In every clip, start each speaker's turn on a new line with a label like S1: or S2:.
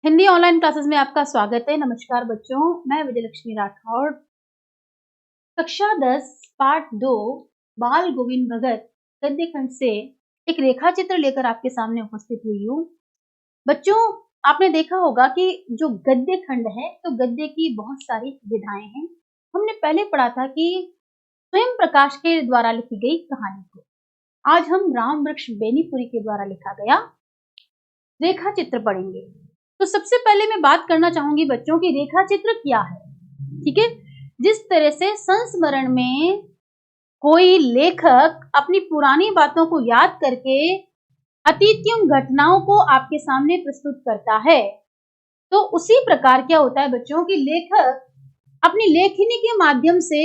S1: Hindi online classes में आपका स्वागत है। नमस्कार बच्चों, मैं विजयलक्ष्मी राठौड़ कक्षा 10 पाठ 2 बाल गोविंद भगत गद्य खंड से एक रेखा चित्र लेकर आपके सामने उपस्थित हुई हूँ। बच्चों, आपने देखा होगा कि जो गद्य खंड है तो गद्य की बहुत सारी विधाएं हैं। हमने पहले पढ़ा था कि स्वयं प्रकाश के द्वारा लिखी गई कहानी को आज हम राम वृक्ष बेनीपुरी के द्वारा लिखा गया रेखा चित्र पढ़ेंगे। तो सबसे पहले मैं बात करना चाहूंगी बच्चों की रेखा चित्र क्या है। ठीक है, जिस तरह से संस्मरण में कोई लेखक अपनी पुरानी बातों को याद करके अतीतियम घटनाओं को आपके सामने प्रस्तुत करता है, तो उसी प्रकार क्या होता है बच्चों की लेखक अपनी लेखनी के माध्यम से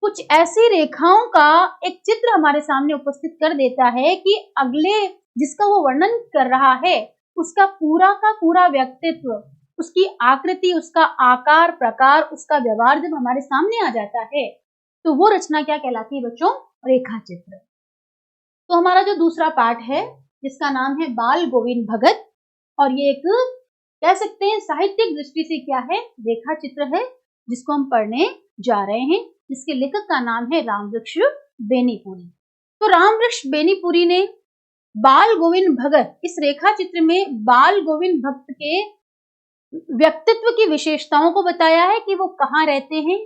S1: कुछ ऐसी रेखाओं का एक चित्र हमारे सामने उपस्थित कर देता है कि अगले जिसका वो वर्णन कर रहा है उसका पूरा का पूरा व्यक्तित्व, उसकी आकृति, उसका आकार प्रकार, उसका व्यवहार जब हमारे सामने आ जाता है तो वो रचना क्या कहलाती है बच्चों? रेखा चित्र। तो हमारा जो दूसरा पाठ है जिसका नाम है बाल गोविंद भगत, और ये एक कह सकते हैं साहित्यिक दृष्टि से क्या है? रेखा चित्र है, जिसको हम पढ़ने जा रहे हैं, जिसके लेखक का नाम है राम वृक्ष बेनीपुरी। तो राम वृक्ष बेनीपुरी ने बाल गोविंद भगत इस रेखा चित्र में बाल गोविंद भक्त के व्यक्तित्व की विशेषताओं को बताया है कि वो कहाँ रहते हैं,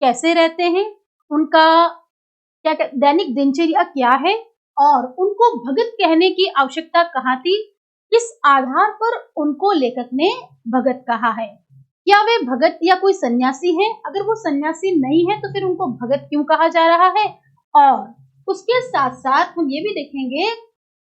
S1: कैसे रहते हैं, उनका क्या दैनिक दिनचर्या क्या है और उनको भगत कहने की आवश्यकता कहाँ थी, किस आधार पर उनको लेखक ने भगत कहा है, क्या वे भगत या कोई सन्यासी है, अगर वो सन्यासी नहीं है तो फिर उनको भगत क्यों कहा जा रहा है, और उसके साथ साथ हम ये भी देखेंगे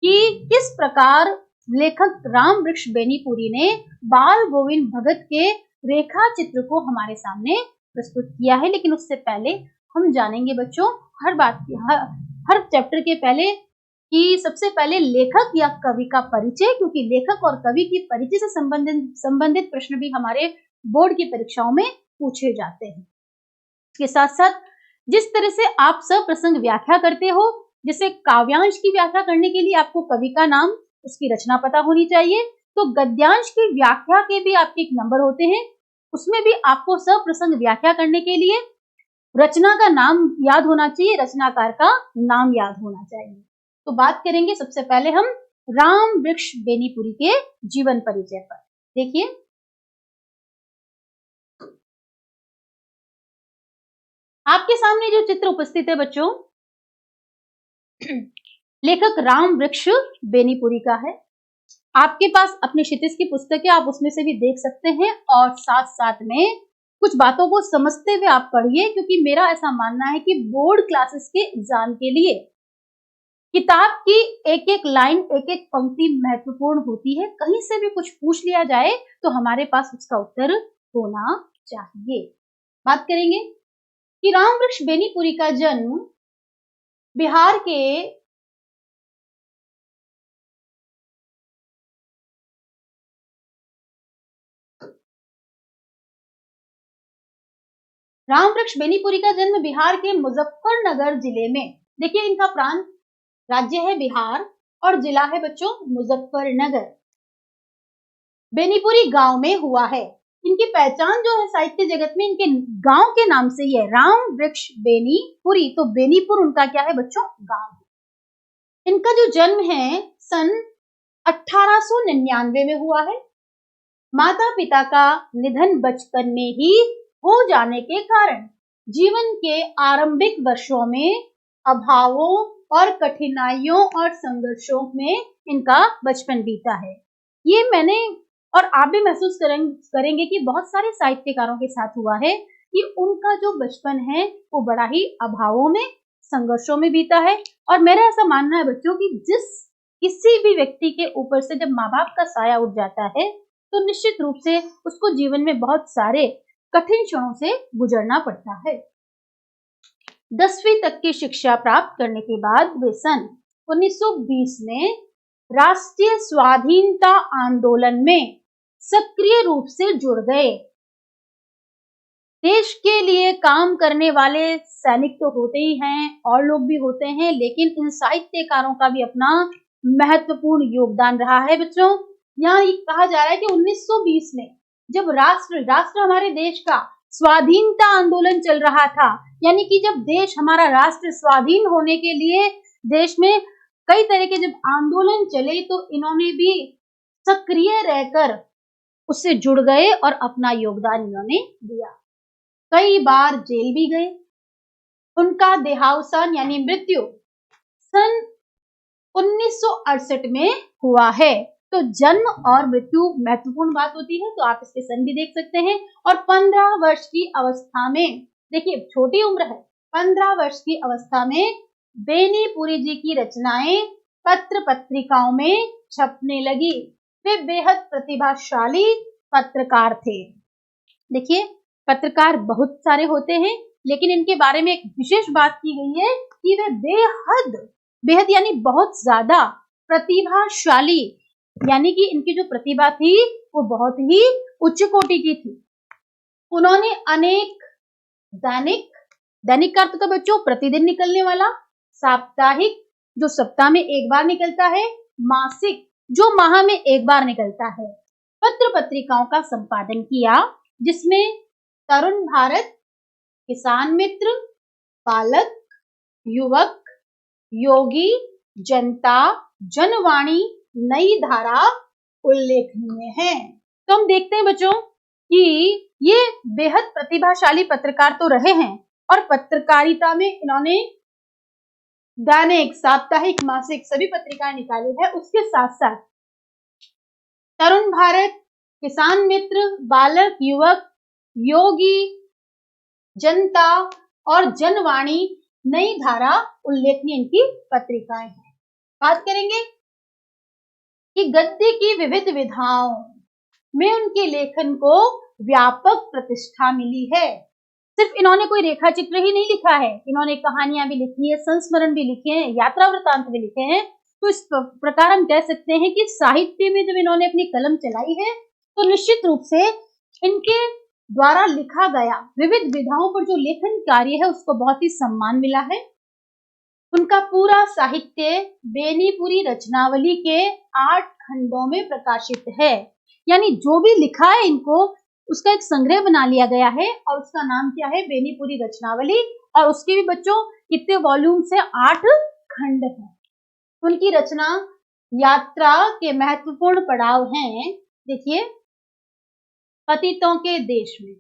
S1: कि किस प्रकार लेखक राम वृक्ष बेनीपुरी ने बाल गोविंद भगत के रेखा चित्र को हमारे सामने प्रस्तुत किया है। लेकिन उससे पहले हम जानेंगे बच्चों हर चैप्टर के पहले कि सबसे पहले लेखक या कवि का परिचय, क्योंकि लेखक और कवि की परिचय से संबंधित प्रश्न भी हमारे बोर्ड की परीक्षाओं में पूछे जाते हैं। इसके साथ साथ जिस तरह से आप सप्रसंग व्याख्या करते हो, जैसे काव्यांश की व्याख्या करने के लिए आपको कवि का नाम, उसकी रचना पता होनी चाहिए, तो गद्यांश की व्याख्या के भी आपके एक नंबर होते हैं, उसमें भी आपको सप्रसंग व्याख्या करने के लिए रचना का नाम याद होना चाहिए, रचनाकार का नाम याद होना चाहिए। तो बात करेंगे सबसे पहले हम राम वृक्ष बेनीपुरी के जीवन परिचय पर। देखिए, आपके सामने जो चित्र उपस्थित है बच्चों, लेखक राम वृक्ष बेनीपुरी का है। आपके पास अपने क्षितिज की पुस्तक है, आप उसमें से भी देख सकते हैं, और साथ साथ में कुछ बातों को समझते हुए आप पढ़िए, क्योंकि मेरा ऐसा मानना है कि बोर्ड क्लासेस के एग्जाम के लिए किताब की एक एक लाइन, एक एक पंक्ति महत्वपूर्ण होती है। कहीं से भी कुछ पूछ लिया जाए तो हमारे पास उसका उत्तर होना चाहिए। बात करेंगे कि राम वृक्ष बेनीपुरी का जन्म बिहार के राम वृक्ष बेनीपुरी का जन्म बिहार के मुजफ्फरनगर जिले में, देखिए इनका प्रांत राज्य है बिहार और जिला है बच्चों मुजफ्फरनगर, बेनीपुरी गांव में हुआ है। इनकी पहचान जो है साहित्य जगत में इनके गांव के नाम से ही है, राम वृक्ष बेनीपुरी। तो बेनीपुर उनका क्या है बच्चों? गांव है। इनका जो जन्म है सन 1899 में हुआ है। माता पिता का निधन बचपन में ही हो जाने के कारण जीवन के आरंभिक वर्षों में अभावों और कठिनाइयों और संघर्षों में इनका बचपन बीता है। ये मैंने और आप भी महसूस करेंगे कि बहुत सारे साहित्यकारों के साथ हुआ है कि उनका जो बचपन है वो बड़ा ही अभावों में, संघर्षों में बीता है। और मेरा ऐसा मानना है बच्चों कि किसी भी व्यक्ति के ऊपर से जब माँ बाप का साया उठ जाता है तो निश्चित रूप से उसको जीवन में बहुत सारे कठिन क्षणों से गुजरना पड़ता है। 10वीं तक की शिक्षा प्राप्त करने के बाद वे सन 1920 में राष्ट्रीय स्वाधीनता आंदोलन में सक्रिय रूप से जुड़ गए। देश के लिए काम करने वाले सैनिक तो होते ही हैं और लोग भी होते हैं, लेकिन इन साहित्यकारों का भी अपना महत्वपूर्ण योगदान रहा है बच्चों। यहाँ ये कहा जा रहा है कि 1920 में जब राष्ट्र हमारे देश का स्वाधीनता आंदोलन चल रहा था, यानी कि जब देश हमारा राष्ट्र स्वाधीन होने के लिए देश में कई तरह के जब आंदोलन चले, तो इन्होंने भी सक्रिय रहकर उससे जुड़ गए और अपना योगदान इन्होंने दिया। कई बार जेल भी गए। उनका देहावसान यानी मृत्यु सन 1968 में हुआ है। तो जन्म और मृत्यु महत्वपूर्ण बात होती है, तो आप इसके सन भी देख सकते हैं। और 15 वर्ष की अवस्था में, देखिए छोटी उम्र है, 15 वर्ष की अवस्था में बेनीपुरी जी की रचनाएं पत्र पत्रिकाओं में छपने लगी। वे बेहद प्रतिभाशाली पत्रकार थे। देखिए पत्रकार बहुत सारे होते हैं, लेकिन इनके बारे में एक विशेष बात की गई है कि वे बेहद यानी बहुत ज्यादा प्रतिभाशाली, यानी कि इनकी जो प्रतिभा थी वो बहुत ही उच्च कोटि की थी। उन्होंने अनेक दैनिक का अर्थ तो बच्चों प्रतिदिन निकलने वाला, साप्ताहिक जो सप्ताह में एक बार निकलता है, मासिक जो माह में एक बार निकलता है, पत्र पत्रिकाओं का संपादन किया, जिसमें तरुण भारत, किसान मित्र, बालक, युवक, योगी, जनता, जनवाणी, नई धारा उल्लेखनीय है। तो हम देखते हैं बच्चों कि ये बेहद प्रतिभाशाली पत्रकार तो रहे हैं, और पत्रकारिता में इन्होंने दैनिक, साप्ताहिक, मासिक सभी पत्रिकाएं निकाली है। उसके साथ साथ तरुण भारत, किसान मित्र, बालक, युवक, योगी, जनता और जनवाणी, नई धारा उल्लेखनीय इनकी पत्रिकाएं हैं। बात करेंगे कि गद्य की विविध विधाओं में उनके लेखन को व्यापक प्रतिष्ठा मिली है। सिर्फ इन्होंने कोई रेखा चित्र ही नहीं लिखा है, इन्होंने कहानियां भी लिखी है, संस्मरण भी लिखे हैं, यात्रा वृतांत भी लिखे हैं। तो इस प्रकार हम कह सकते हैं कि साहित्य में जब इन्होंने अपनी कलम चलाई है, तो निश्चित रूप से इनके द्वारा लिखा गया विविध विधाओं पर जो लेखन कार्य है उसको बहुत ही सम्मान मिला है। उनका पूरा साहित्य बेनीपुरी रचनावली के 8 खंडों में प्रकाशित है, यानी जो भी लिखा है इनको उसका एक संग्रह बना लिया गया है, और उसका नाम क्या है, बेनीपुरी रचनावली। और उसके भी बच्चों कितने वॉल्यूम से, 8 खंड हैं। उनकी रचना यात्रा के महत्वपूर्ण पड़ाव हैं। देखिए पतितों के देश में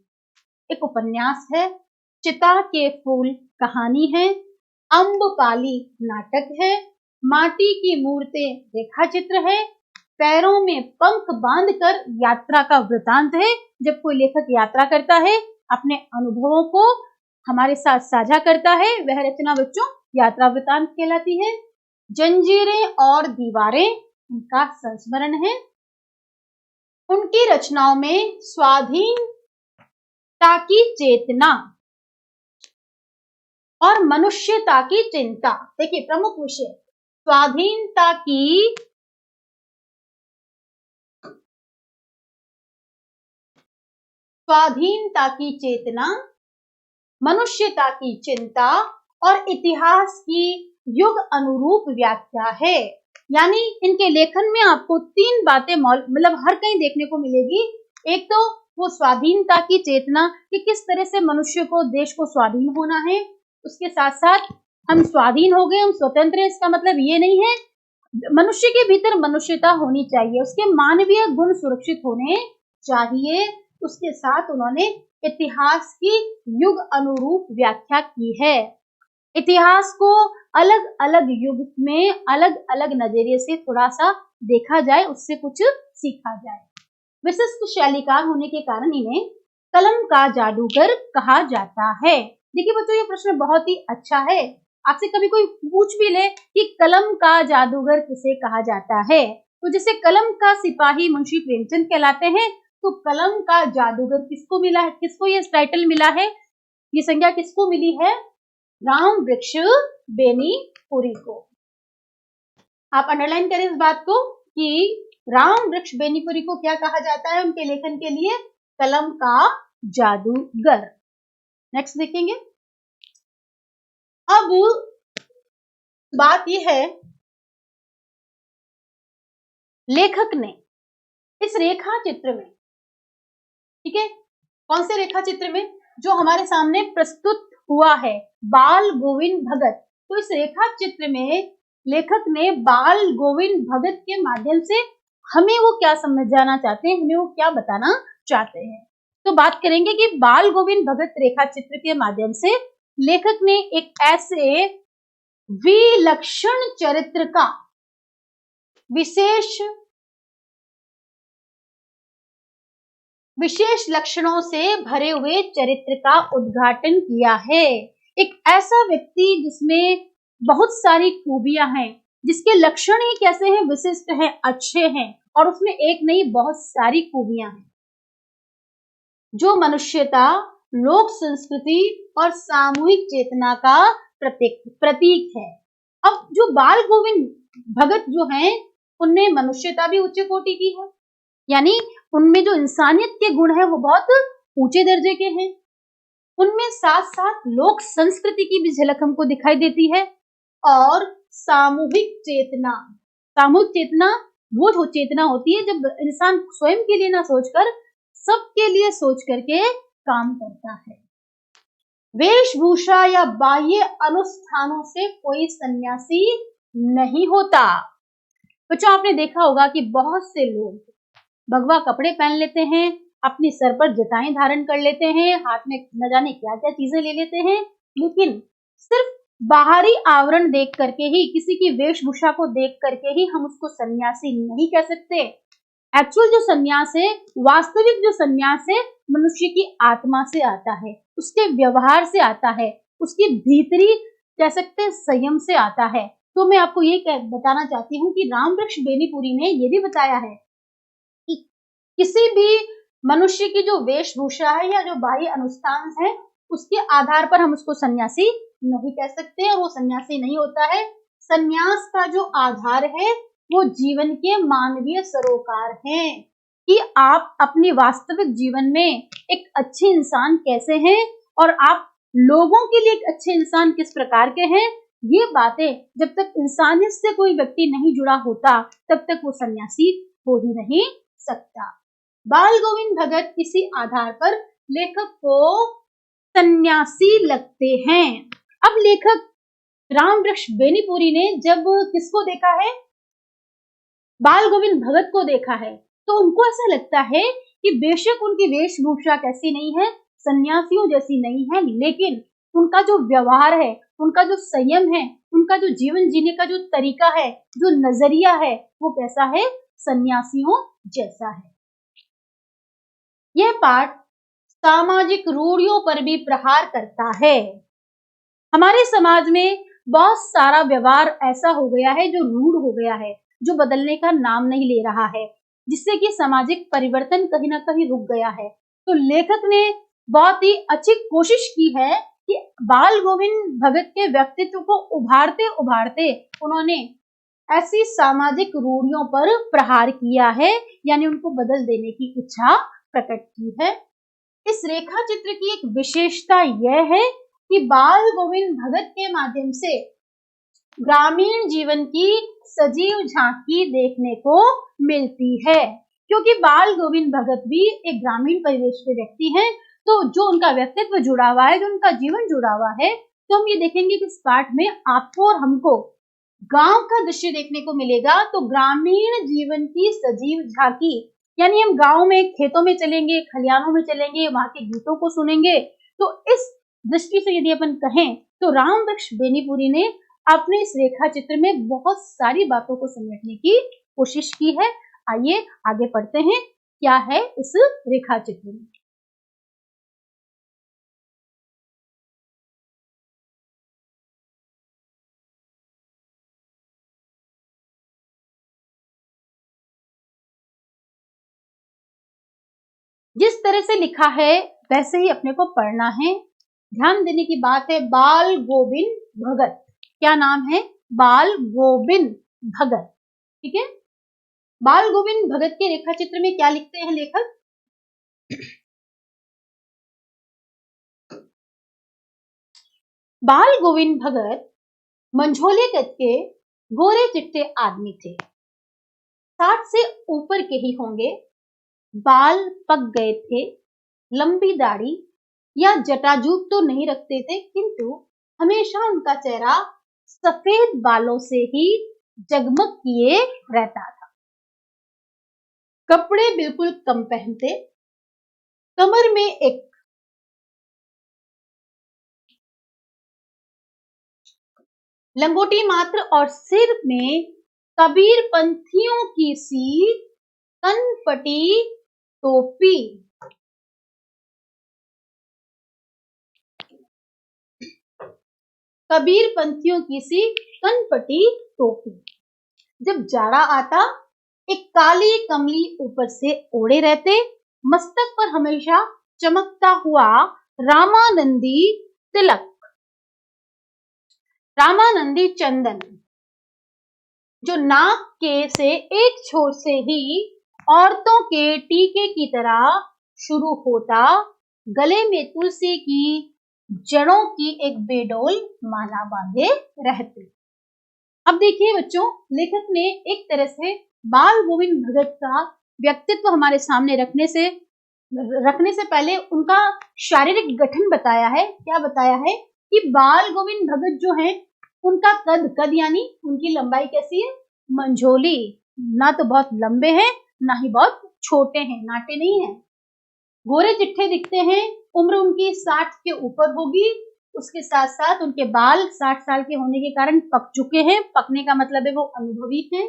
S1: एक उपन्यास है, चिता के फूल कहानी है, अम्बपाली नाटक है, माटी की मूर्तें रेखा चित्र है, पैरों में पंख बांधकर यात्रा का वृतांत है। जब कोई लेखक यात्रा करता है, अपने अनुभवों को हमारे साथ साझा करता है, वह रचना बच्चों यात्रा वृतांत कहलाती है। जंजीरें और दीवारें इनका संस्मरण है। उनकी रचनाओं में स्वाधीनता की चेतना और मनुष्यता की चिंता, देखिए प्रमुख विषय स्वाधीनता की चेतना, मनुष्यता की चिंता और इतिहास की युग अनुरूप व्याख्या है। यानी इनके लेखन में आपको 3 बातें मतलब हर कहीं देखने को मिलेगी। एक तो वो स्वाधीनता की चेतना कि किस तरह से मनुष्य को, देश को स्वाधीन होना है। उसके साथ साथ हम स्वाधीन हो गए, हम स्वतंत्र हैं, इसका मतलब ये नहीं है, मनुष्य के भीतर मनुष्यता होनी चाहिए, उसके मानवीय गुण सुरक्षित होने चाहिए। उसके साथ उन्होंने इतिहास की युग अनुरूप व्याख्या की है। इतिहास को अलग अलग युग में अलग अलग नजरिए से थोड़ा सा देखा जाए, उससे कुछ सीखा जाए। विशिष्ट शैलीकार होने के कारण इन्हें कलम का जादूगर कहा जाता है। देखिए बच्चों ये प्रश्न बहुत ही अच्छा है। आपसे कभी कोई पूछ भी ले कि कलम का जादूगर किसे कहा जाता है, तो जैसे कलम का सिपाही मुंशी प्रेमचंद कहलाते हैं, तो कलम का जादूगर किसको मिला है, किसको ये टाइटल मिला है, ये संज्ञा किसको मिली है, राम वृक्ष बेनीपुरी को। आप अंडरलाइन करें इस बात को कि राम वृक्ष बेनीपुरी को क्या कहा जाता है उनके लेखन के लिए, कलम का जादूगर। नेक्स्ट देखेंगे। अब बात यह है, लेखक ने इस रेखा चित्र में, ठीक है, कौन से रेखा चित्र में, जो हमारे सामने प्रस्तुत हुआ है, बाल गोविंद भगत। तो इस रेखा चित्र में लेखक ने बाल गोविंद भगत के माध्यम से हमें वो क्या समझाना चाहते हैं, हमें वो क्या बताना चाहते हैं। तो बात करेंगे कि बाल गोविंद भगत रेखा चित्र के माध्यम से लेखक ने एक ऐसे विलक्षण चरित्र का विशेष लक्षणों से भरे हुए चरित्र का उद्घाटन किया है। एक ऐसा व्यक्ति जिसमें बहुत सारी खूबियां हैं, जिसके लक्षण ही कैसे हैं, विशिष्ट हैं, अच्छे हैं, और उसमें एक नहीं बहुत सारी खूबियां हैं, जो मनुष्यता, लोक संस्कृति और सामूहिक चेतना का प्रतीक है। अब जो बाल गोविंद भगत जो हैं, उनमें मनुष्यता भी उच्च कोटि की है, यानी उनमें जो इंसानियत के गुण हैं वो बहुत ऊंचे दर्जे के हैं। उनमें साथ साथ लोक संस्कृति की भी झलक हमको दिखाई देती है, और सामूहिक चेतना वो चेतना होती है जब इंसान स्वयं के लिए ना सोचकर सबके लिए सोच करके काम करता है। वेशभूषा या बाह्य अनुष्ठानों से कोई सन्यासी नहीं होता। बच्चों, आपने देखा होगा कि बहुत से लोग भगवा कपड़े पहन लेते हैं, अपनी सर पर जटाएं धारण कर लेते हैं, हाथ में न जाने क्या क्या चीजें ले लेते हैं, लेकिन सिर्फ बाहरी आवरण देख करके ही, किसी की वेशभूषा को देख करके ही हम उसको सन्यासी नहीं कह सकते। एक्चुअल जो सन्यास है, वास्तविक जो सन्यास है, मनुष्य की आत्मा से आता है, उसके व्यवहार से आता है, उसकी भीतरी कह सकते हैं संयम से आता है। तो मैं आपको ये बताना चाहती हूँ कि रामवृक्ष बेनीपुरी ने ये भी बताया है कि किसी भी मनुष्य की जो वेशभूषा है या जो बाह्य अनुष्ठान है, उसके आधार पर हम उसको सन्यासी नहीं कह सकते, और वो सन्यासी नहीं होता है। सन्यास का जो आधार है वो जीवन के मानवीय सरोकार हैं, कि आप अपने वास्तविक जीवन में एक अच्छे इंसान कैसे हैं, और आप लोगों के लिए एक अच्छे इंसान किस प्रकार के हैं। ये बातें जब तक इंसानियत से कोई व्यक्ति नहीं जुड़ा होता, तब तक वो सन्यासी हो ही नहीं सकता। बाल गोविंद भगत इसी आधार पर लेखक को सन्यासी लगते हैं। अब लेखक रामवृक्ष बेनीपुरी ने जब किसको देखा है, बाल गोविंद भगत को देखा है, तो उनको ऐसा लगता है कि बेशक उनकी वेशभूषा कैसी नहीं है, सन्यासियों जैसी नहीं है, लेकिन उनका जो व्यवहार है, उनका जो संयम है, उनका जो जीवन जीने का जो तरीका है, जो नजरिया है, वो कैसा है, सन्यासियों जैसा है। यह पाठ सामाजिक रूढ़ियों पर भी प्रहार करता है। हमारे समाज में बहुत सारा व्यवहार ऐसा हो गया है जो रूढ़ हो गया है, जो बदलने का नाम नहीं ले रहा है, जिससे कि सामाजिक परिवर्तन कहीं ना कहीं रुक गया है। तो लेखक ने बहुत ही अच्छी कोशिश की है कि बाल गोविंद भगत के व्यक्तित्व को उभारते उभारते उन्होंने ऐसी सामाजिक रूढ़ियों पर प्रहार किया है, यानी उनको बदल देने की इच्छा प्रकट की है। इस रेखा चित्र की एक विशेषता यह है कि बाल गोविंद भगत के माध्यम से ग्रामीण जीवन की सजीव झांकी देखने को मिलती है, क्योंकि बाल गोविंद भगत भी एक ग्रामीण परिवेश के व्यक्ति हैं। तो जो उनका व्यक्तित्व जुड़ा हुआ है, जो उनका जीवन जुड़ा हुआ है, तो हम ये देखेंगे कि इस पाठ में आपको और हमको गांव का दृश्य देखने को मिलेगा। तो ग्रामीण जीवन की सजीव झांकी, यानी हम गांव में खेतों में चलेंगे, खलिहानों में चलेंगे, वहां के गीतों को सुनेंगे। तो इस दृष्टि से यदि अपन कहें तो रामवृक्ष बेनीपुरी ने अपने इस रेखा चित्र में बहुत सारी बातों को समेटने की कोशिश की है। आइए आगे पढ़ते हैं, क्या है इस रेखा चित्र में। जिस तरह से लिखा है वैसे ही अपने को पढ़ना है। ध्यान देने की बात है, बाल गोविंद भगत, क्या नाम है, बाल गोविंद भगत, ठीक है। बाल गोविंद भगत के रेखा चित्र में क्या लिखते हैं लेखक, बाल गोविंद भगत मंझोले कद के गोरे चिट्टे आदमी थे, 60 से ऊपर के ही होंगे, बाल पक गए थे, लंबी दाढ़ी या जटाजूट तो नहीं रखते थे, किंतु हमेशा उनका चेहरा सफेद बालों से ही जगमग किए रहता था। कपड़े बिल्कुल कम पहनते, कमर में एक लंगोटी मात्र और सिर में कबीर पंथियों की सी कनपटी टोपी। कबीर पंथियों की सी कनपटी टोपी। जब जाड़ा आता, एक काली कमली ऊपर से ओढ़े रहते, मस्तक पर हमेशा चमकता हुआ रामानंदी तिलक, रामानंदी चंदन, जो नाक के से एक छोर से ही औरतों के टीके की तरह शुरू होता, गले में तुलसी की जड़ों की एक बेडोल माला बांधे रहते। अब देखिए बच्चों, लेखक ने एक तरह से बाल गोविंद भगत का व्यक्तित्व हमारे सामने रखने से पहले उनका शारीरिक गठन बताया है। क्या बताया है कि बाल गोविंद भगत जो हैं, उनका कद यानी उनकी लंबाई कैसी है? मंझोली, ना तो बहुत लंबे हैं ना ही बहुत छोटे हैं, नाटे नहीं हैं। गोरे चिट्ठे दिखते हैं, उम्र उनकी 60 के ऊपर होगी। उसके साथ साथ उनके बाल 60 साल के होने के कारण पक चुके हैं। पकने का मतलब है वो अनुभवी हैं।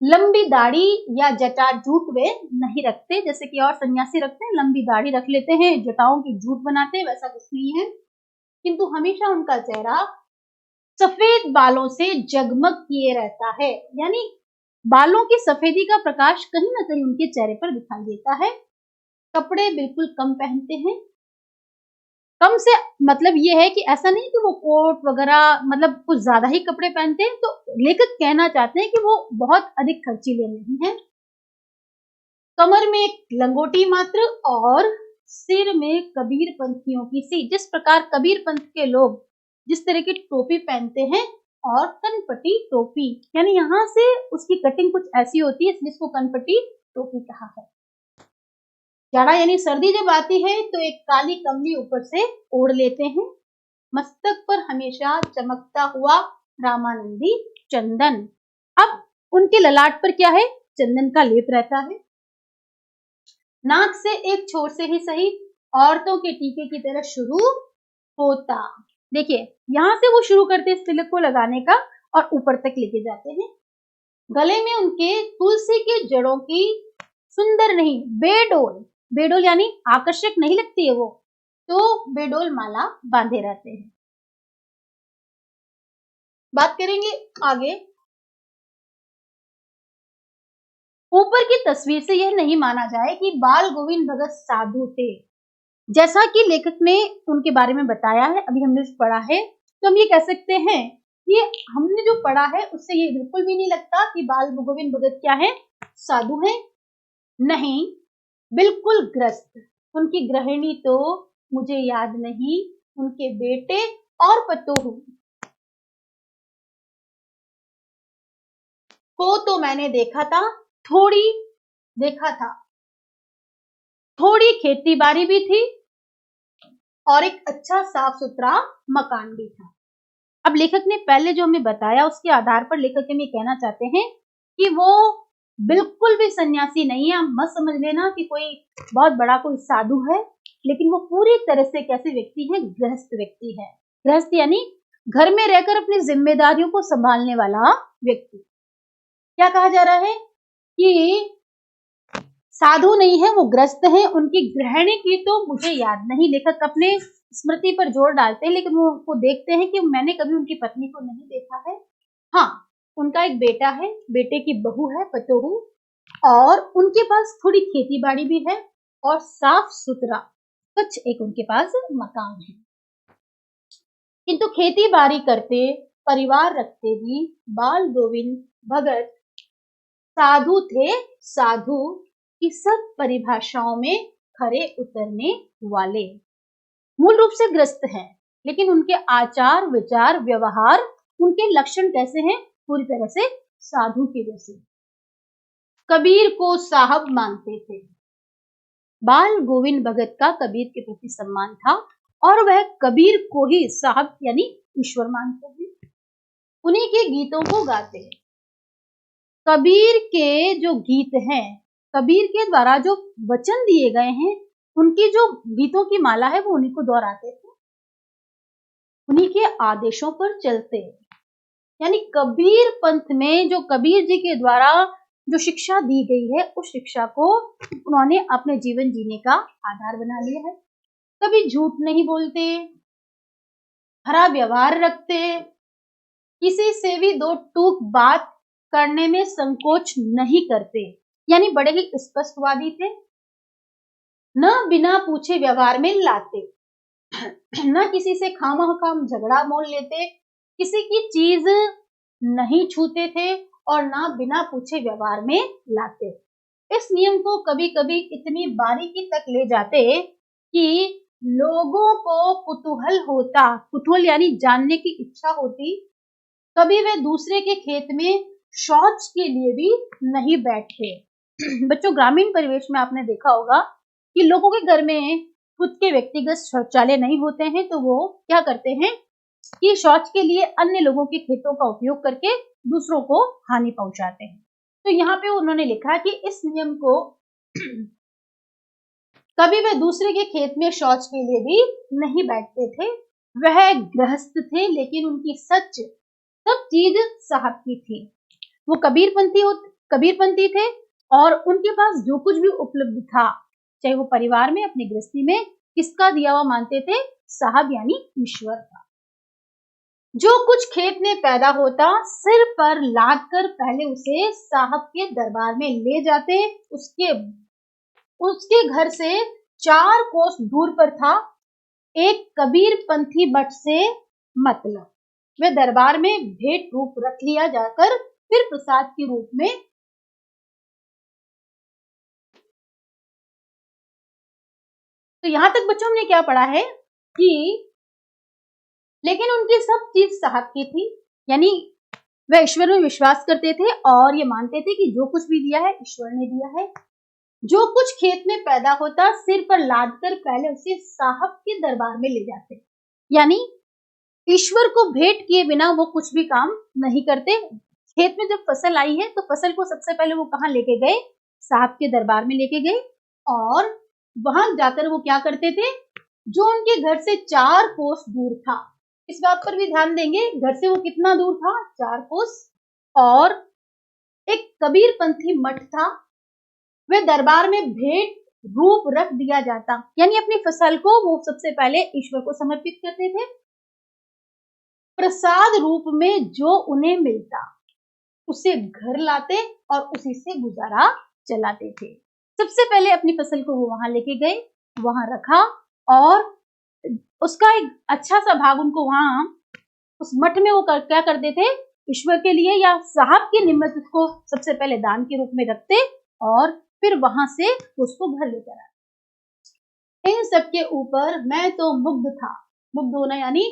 S1: लंबी दाढ़ी या जटाजूट वे नहीं रखते, जैसे कि और सन्यासी रखते हैं, लंबी दाढ़ी रख लेते हैं, जटाओं की जूट बनाते हैं, वैसा कुछ नहीं है। किंतु हमेशा उनका चेहरा सफेद बालों से जगमग किए रहता है, यानी बालों की सफेदी का प्रकाश कहीं ना कहीं उनके चेहरे पर दिखाई देता है। कपड़े बिल्कुल कम पहनते हैं। कम से मतलब ये है कि ऐसा नहीं कि वो कोट वगैरह मतलब कुछ ज्यादा ही कपड़े पहनते हैं, तो लेखक कहना चाहते हैं कि वो बहुत अधिक खर्चीले नहीं है। कमर में एक लंगोटी मात्र और सिर में कबीर पंथियों की सी, जिस प्रकार कबीर पंथ के लोग जिस तरह की टोपी पहनते हैं, और कनपटी टोपी, यानी यहाँ से उसकी कटिंग कुछ ऐसी होती है, इसलिए इसको कनपटी टोपी कहा है। जाड़ा यानी सर्दी जब आती है तो एक काली कमली ऊपर से ओढ़ लेते हैं, मस्तक पर हमेशा चमकता हुआ रामानंदी चंदन। अब उनके ललाट पर क्या है? चंदन का लेप रहता है। नाक से एक छोर से ही सही, औरतों के टीके की तरह शुरू होता। देखिए यहां से वो शुरू करते इस तिलक को लगाने का और ऊपर तक लेके जाते हैं। गले में उनके तुलसी के जड़ों की सुंदर नहीं, बेडोल, बेडोल यानी आकर्षक नहीं लगती है वो, तो बेडोल माला बांधे रहते हैं। बात करेंगे आगे। ऊपर की तस्वीर से यह नहीं माना जाए कि बाल गोविंद भगत साधु थे। जैसा कि लेखक ने उनके बारे में बताया है, अभी हमने पढ़ा है, तो हम ये कह सकते हैं कि हमने जो पढ़ा है उससे ये बिल्कुल भी नहीं लगता कि बाल गोविंद भगत क्या है? साधु हैं। नहीं, बिल्कुल ग्रस्त। उनकी गृहिणी तो मुझे याद नहीं, उनके बेटे और पतोहू को तो मैंने देखा था, थोड़ी खेती बाड़ी भी थी और एक अच्छा साफ सुथरा मकान भी था। अब लेखक ने पहले जो हमें बताया उसके आधार पर लेखक हमें कहना चाहते हैं कि वो बिल्कुल भी सन्यासी नहीं है। आप मत समझ लेना कि कोई बहुत बड़ा कोई साधु है, लेकिन वो पूरी तरह से कैसे व्यक्ति है? गृहस्थ व्यक्ति है। गृहस्थ यानी घर में रहकर अपनी जिम्मेदारियों को संभालने वाला व्यक्ति। क्या कहा जा रहा है कि साधु नहीं है, वो ग्रस्त है। उनकी गृहिणी की तो मुझे याद नहीं, लेखक अपने स्मृति पर जोर डालते हैं, लेकिन वो देखते हैं कि मैंने कभी उनकी पत्नी को नहीं देखा है। हाँ, उनका एक बेटा है, बेटे की बहू है पतोहू, और उनके पास थोड़ी खेती बाड़ी भी है और साफ सुथरा कुछ एक उनके पास मकान है। किंतु खेती बाड़ी करते, परिवार रखते भी बाल गोविंद भगत साधु थे। साधु की सब परिभाषाओं में खरे उतरने वाले। मूल रूप से ग्रस्त हैं, लेकिन उनके आचार विचार व्यवहार, उनके लक्षण कैसे हैं? पूरी तरह से साधु के जैसे। कबीर को साहब मानते थे। बाल गोविंद भगत का कबीर के प्रति सम्मान था और वह कबीर को ही साहब यानी ईश्वर मानते हैं। उन्हीं के गीतों को गाते हैं। कबीर के जो गीत हैं, कबीर के द्वारा जो वचन दिए गए हैं, उनकी जो गीतों की माला है वो उन्हीं को दोहराते थे, उन्हीं के आदेशों पर चलते। यानी कबीर पंथ में जो कबीर जी के द्वारा जो शिक्षा दी गई है, उस शिक्षा को उन्होंने अपने जीवन जीने का आधार बना लिया है। कभी झूठ नहीं बोलते, खरा व्यवहार रखते, किसी से भी दो टूक बात करने में संकोच नहीं करते, यानी बड़े ही स्पष्टवादी थे, न बिना पूछे व्यवहार में लाते, न किसी से खामखाम झगड़ा मोल लेते, किसी की चीज नहीं छूते थे और ना बिना पूछे व्यवहार में लाते। इस नियम को कभी कभी इतनी बारीकी तक ले जाते कि लोगों को कुतूहल होता, कुतूहल यानी जानने की इच्छा होती, कभी वे दूसरे के खेत में शौच के लिए भी नहीं बैठते। बच्चों, ग्रामीण परिवेश में आपने देखा होगा कि लोगों के घर में खुद के व्यक्तिगत शौचालय नहीं होते हैं, तो वो क्या करते हैं कि शौच के लिए अन्य लोगों के खेतों का उपयोग करके दूसरों को हानि पहुंचाते हैं। तो यहाँ पे उन्होंने लिखा कि इस नियम को कभी वे दूसरे के खेत में शौच के लिए भी नहीं बैठते थे। वह गृहस्थ थे, लेकिन उनकी सच सब चीज साहब की थी। वो कबीरपंथी थे और उनके पास जो कुछ भी उपलब्ध था, चाहे वो परिवार में, अपनी गृहस्थी में, किसका दिया हुआ मानते थे? साहब यानी ईश्वर का। जो कुछ खेत में पैदा होता, सिर पर लाद कर पहले उसे साहब के दरबार में ले जाते। उसके घर से 4 कोस दूर पर था एक कबीरपंथी मठ से मतलब। वे दरबार में भेंट रूप रख लिया जाकर फिर प्रसाद के रूप में। तो यहां तक बच्चों हमने क्या पढ़ा है कि लेकिन उनकी सब चीज साहब की थी, यानी वे ईश्वर में विश्वास करते थे और ये मानते थे कि जो कुछ भी दिया है ईश्वर ने दिया है। जो कुछ खेत में पैदा होता, सिर पर लाद कर पहले उसे साहब के दरबार में ले जाते, यानी ईश्वर को भेंट किए बिना वो कुछ भी काम नहीं करते। खेत में जब फसल आई है तो फसल को सबसे पहले वो कहाँ लेके गए? साहब के दरबार में लेके गए और वहां जाकर वो क्या करते थे? जो उनके घर से 4 कोस दूर था, इस बात पर भी ध्यान देंगे, घर से वो कितना दूर था? 4 कोस। और एक कबीरपंथी मठ था, वे दरबार में भेंट रूप रख दिया जाता, यानी अपनी फसल को वो सबसे पहले ईश्वर को समर्पित करते थे। प्रसाद रूप में जो उन्हें मिलता उसे घर लाते और उसी से गुजारा चलाते थे। सबसे पहले अपनी फसल को वो वहां लेके गए, वहां रखा और उसका एक अच्छा सा भाग उनको वहां उस मठ में वो क्या करते थे? ईश्वर के लिए या साहब के निमित्त को सबसे पहले दान के रूप में रखते और फिर वहां से उसको घर लेकर आते। इन सबके ऊपर मैं तो मुग्ध था। मुग्ध होना यानी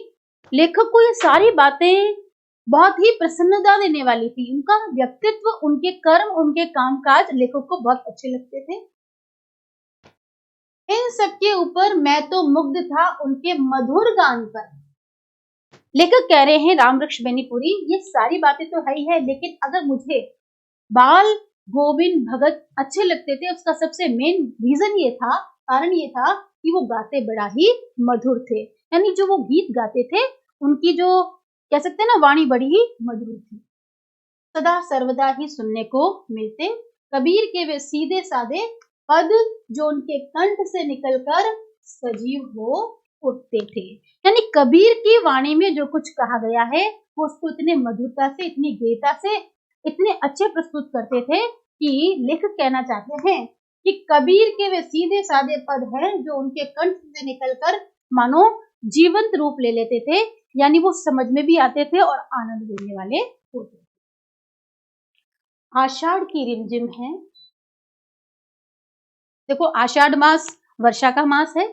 S1: लेखक को ये सारी बातें बहुत ही प्रसन्नता देने वाली थी। उनका व्यक्तित्व, उनके कर्म, उनके कामकाज लेखक को बहुत अच्छे लगते थे। इन सबके ऊपर मैं तो मुग्ध था उनके मधुर गान पर। लेखक कह रहे हैं रामवृक्ष बेनीपुरी, ये सारी बातें तो है ही है, लेकिन अगर मुझे बाल गोविंद भगत अच्छे लगते थे, उसका सबसे मेन रीजन ये था, कारण ये था कि वो गाते बड़ा ही मधुर थे। यानी जो वो गीत गाते थे, उनकी जो कह सकते हैं ना वाणी बड़ी ही मधुर थी, सदा सर्वदा ही सुनने को मिलते। कबीर के वे सीधे साधे पद जो उनके कंठ से निकलकर सजीव हो उठते थे। यानी कबीर की वाणी में जो कुछ कहा गया है वो उसको इतने मधुरता से, इतनी गहरता से, इतने अच्छे प्रस्तुत करते थे कि लेखक कहना चाहते हैं कि कबीर के वे सीधे साधे पद हैं जो उनके कंठ से निकलकर मानो जीवंत रूप ले लेते थे, यानी वो समझ में भी आते थे और आनंद देने वाले होते थे। आषाढ़ की रिमझिम है। देखो, आषाढ़ मास वर्षा का मास है,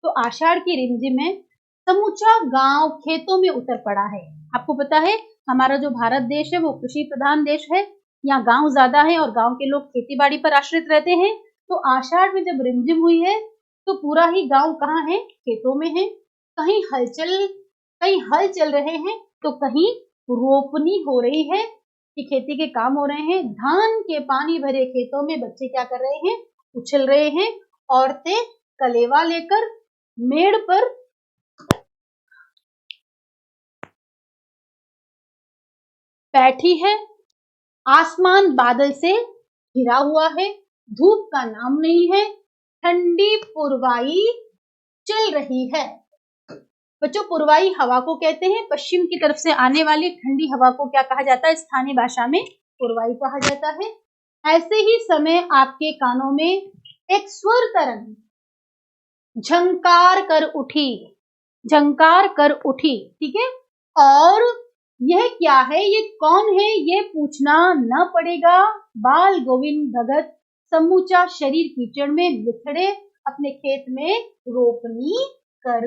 S1: तो आषाढ़ की रिमझिम में समूचा गांव खेतों में उतर पड़ा है। आपको पता है हमारा जो भारत देश है वो कृषि प्रधान देश है, यहाँ गांव ज्यादा है और गांव के लोग खेती बाड़ी पर आश्रित रहते हैं। तो आषाढ़ में जब रिमझिम हुई है तो पूरा ही गांव कहाँ है, खेतों में है। कहीं हल चल रहे हैं तो कहीं रोपनी हो रही है कि खेती के काम हो रहे हैं। धान के पानी भरे खेतों में बच्चे क्या कर रहे हैं, उछल रहे हैं। औरतें कलेवा लेकर मेड़ पर बैठी है। आसमान बादल से घिरा हुआ है, धूप का नाम नहीं है, ठंडी पुरवाई चल रही है। बच्चों, पुरवाई हवा को कहते हैं। पश्चिम की तरफ से आने वाली ठंडी हवा को क्या कहा जाता है, स्थानीय भाषा में पुरवाई कहा जाता है। ऐसे ही समय आपके कानों में एक स्वर तरंग झंकार कर उठी, ठीक है। और यह क्या है, ये कौन है, ये पूछना न पड़ेगा। बाल गोविंद भगत समूचा शरीर कीचड़ में बिखरे अपने खेत में रोपनी कर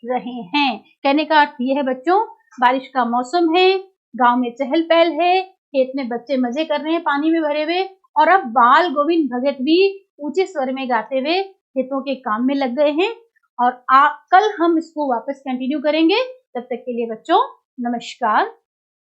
S1: रहे हैं। कहने का अर्थ यह है बच्चों, बारिश का मौसम है, गांव में चहल पहल है, खेत में बच्चे मजे कर रहे हैं पानी में भरे हुए, और अब बाल गोविंद भगत भी ऊंचे स्वर में गाते हुए खेतों के काम में लग गए हैं। और कल हम इसको वापस कंटिन्यू करेंगे। तब तक के लिए बच्चों नमस्कार।